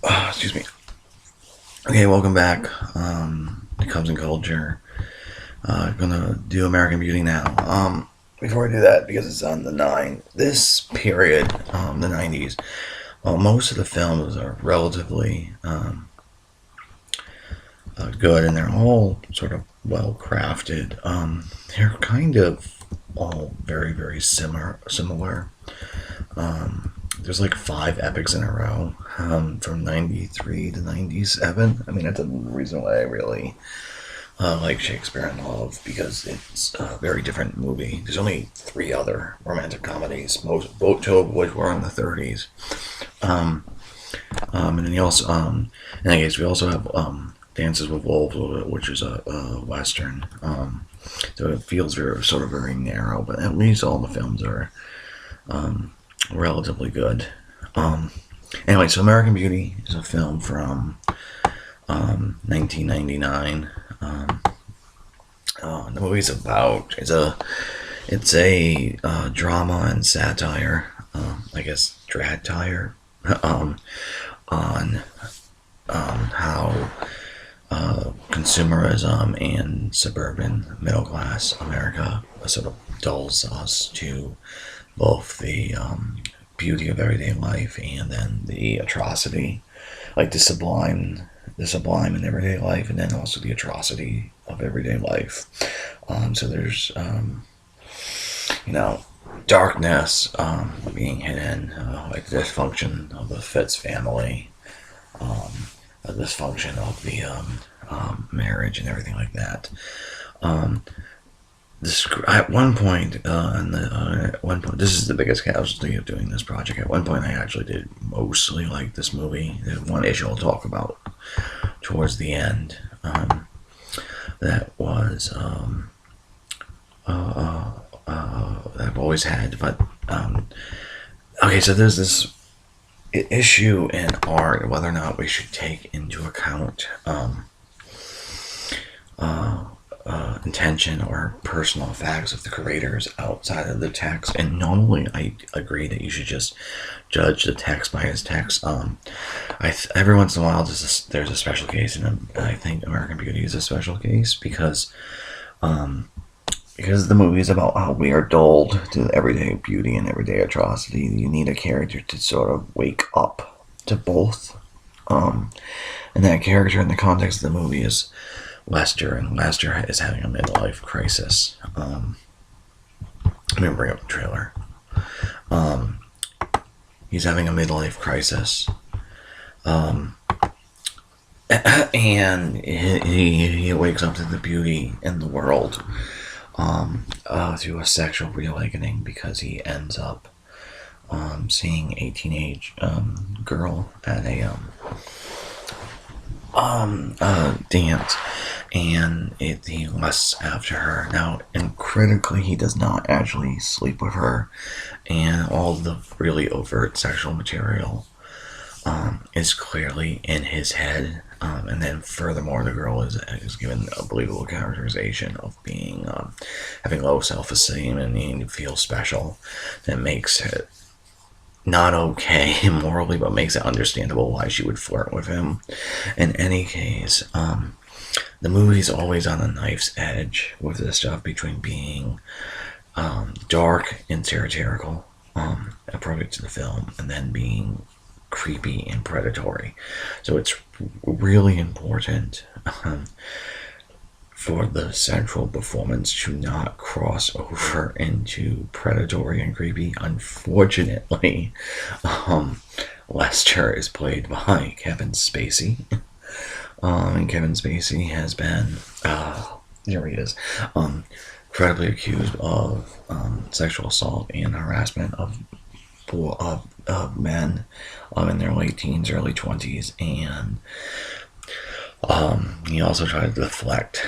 Excuse me. Okay, welcome back to Cubs and Culture. Gonna do American Beauty now. Before I do that, because it's on this period, the 90s, most of the films are relatively good, and they're all sort of well crafted. They're kind of all very, very similar. There's like 5 epics in a row, from 93 to 97. I mean, that's a reason why I really like Shakespeare in Love, because it's a very different movie. There's only 3 other romantic comedies, two of which were in the 30s. And then in that case, we also have Dances with Wolves, which is a Western. So it feels very narrow, but at least all the films are relatively good. Anyway, so American Beauty is a film from 1999. The movie's about it's a drama and satire, I guess dratire, on how consumerism and suburban middle class America sort of dulls us to both the beauty of everyday life and then the atrocity, like the sublime in everyday life, and then also the atrocity of everyday life. So there's darkness being hidden, like dysfunction of the Fitz family, a dysfunction of the marriage and everything like that. At one point, this is the biggest casualty of doing this project. At one point, I actually did mostly like this movie. There's one issue I'll talk about towards the end. That was that I've always had, but okay. So there's this issue in art, whether or not we should take into account intention or personal facts of the creators outside of the text. And normally I agree that you should just judge the text by its text. Every once in a while there's a special case, and I think American Beauty is a special case because the movie is about how we are dulled to everyday beauty and everyday atrocity. You need a character to sort of wake up to both. And that character in the context of the movie is Lester, and Lester is having a midlife crisis. I'm gonna bring up the trailer. He's having a midlife crisis, and he wakes up to the beauty in the world through a sexual reawakening, because he ends up seeing a teenage girl at a dance, and he lusts after her. Now, and critically, he does not actually sleep with her, and all the really overt sexual material is clearly in his head. And then furthermore, the girl is given a believable characterization of being having low self-esteem and needing to feel special. That makes it not okay morally, but makes it understandable why she would flirt with him. In any case, the movie's always on a knife's edge with this stuff between being dark and satirical, appropriate to the film, and then being creepy and predatory. So it's really important for the central performance to not cross over into predatory and creepy. Unfortunately, Lester is played by Kevin Spacey, and Kevin Spacey has been here he is, credibly accused of sexual assault and harassment of men in their late teens, early 20s, and he also tried to deflect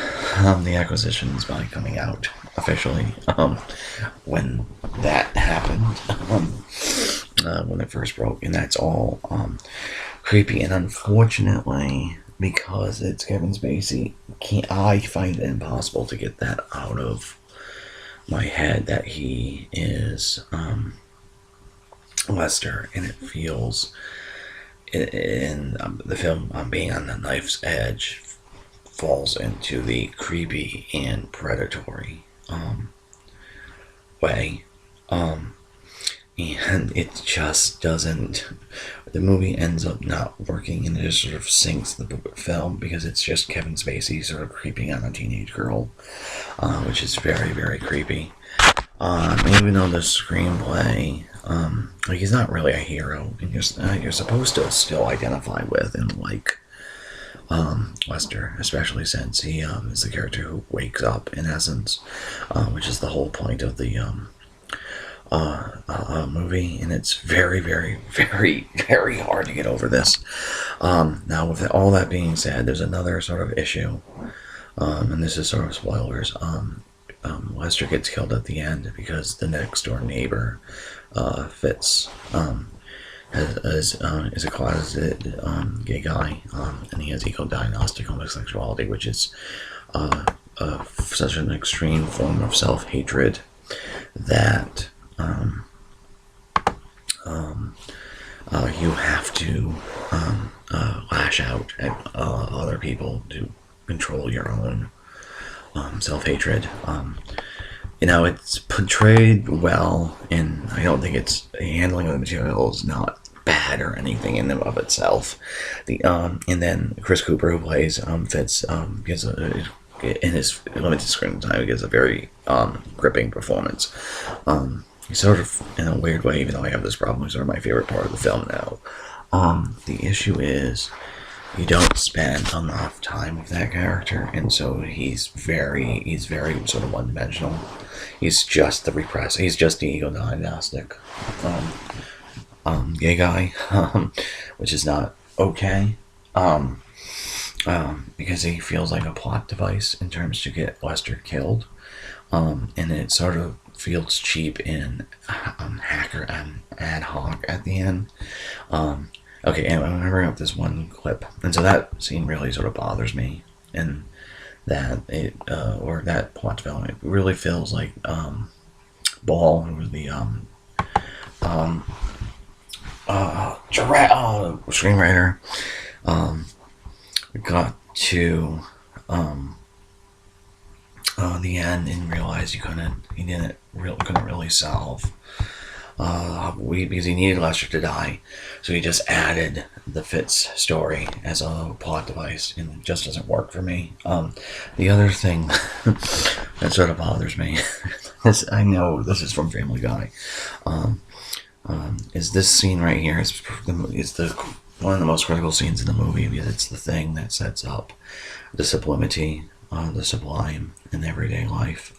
the accusations by coming out officially when that happened, when it first broke. And that's all creepy, and unfortunately, because it's Kevin Spacey, I find it impossible to get that out of my head that he is Lester, and it feels in the film, being on the knife's edge falls into the creepy and predatory way. And it just doesn't. The movie ends up not working, and it just sort of sinks the film because it's just Kevin Spacey sort of creeping on a teenage girl, which is very, very creepy. Even though the screenplay, like, he's not really a hero, and you're supposed to still identify with and like Lester, especially since he is the character who wakes up in essence, which is the whole point of the movie, and it's very, very, very, very hard to get over this. Now, with all that being said, there's another sort of issue, and this is sort of spoilers. Lester gets killed at the end because the next door neighbor, Fitz, is a closeted gay guy, and he has ego-diagnostic homosexuality, which is such an extreme form of self-hatred that you have to lash out at other people to control your own self-hatred. It's portrayed well, and I don't think the handling of the material is not bad or anything in and of itself. And then Chris Cooper, who plays Fitz, gives in his limited screen time, gives a very gripping performance. He's sort of, in a weird way, even though I have this problem, he's sort of my favorite part of the film now. The issue is you don't spend enough time with that character, and so he's very sort of one-dimensional. He's just the repressed. He's just the ego-diagnostic gay guy, which is not okay. Because he feels like a plot device in terms to get Lester killed, and it sort of feels cheap and hacker and ad hoc at the end. Okay, anyway, I'm gonna bring up this one clip, and so that scene really sort of bothers me, and that or that plot development really feels like Ball, who was the screenwriter, got to the end and realized he couldn't really solve because he needed Lester to die, so he just added the Fitz story as a plot device, and it just doesn't work for me. The other thing that sort of bothers me, I know this is from Family Guy, is this scene right here. It's one of the most critical scenes in the movie because it's the thing that sets up the sublimity, the sublime in everyday life.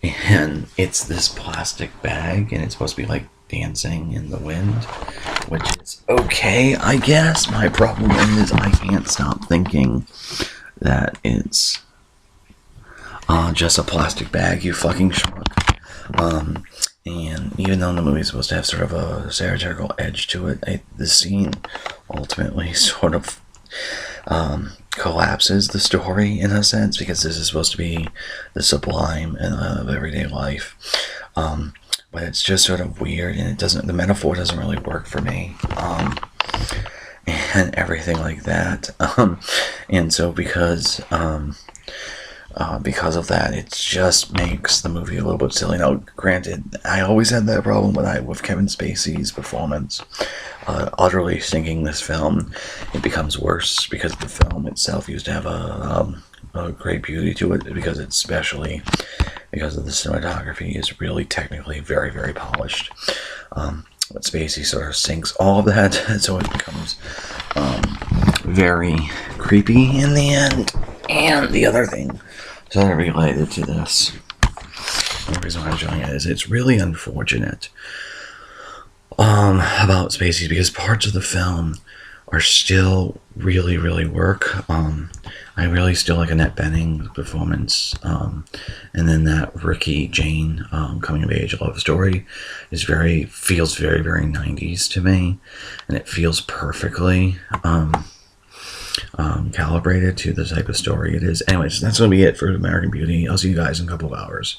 And it's this plastic bag, and it's supposed to be like dancing in the wind, which is okay, I guess. My problem is I can't stop thinking that it's just a plastic bag, you fucking schmuck. And even though the movie's supposed to have sort of a satirical edge to it, the scene ultimately sort of collapses the story in a sense, because this is supposed to be the sublime of everyday life. But it's just sort of weird, and the metaphor doesn't really work for me. And everything like that. And so because of that, it just makes the movie a little bit silly. Now, granted, I always had that problem with Kevin Spacey's performance utterly sinking this film. It becomes worse because the film itself used to have a great beauty to it, because it's especially because of the cinematography is really technically very, very polished. But Spacey sort of sinks all of that, so it becomes very creepy in the end. And the other thing sort of related to this, the reason why I'm showing it is it's really unfortunate about Spacey, because parts of the film are still really, really work. I really still like Annette Bening's performance, and then that Ricky Jane coming of age love story feels very, very 90s to me, and it feels perfectly calibrated to the type of story it is. Anyways, that's gonna be it for American Beauty. I'll see you guys in a couple of hours.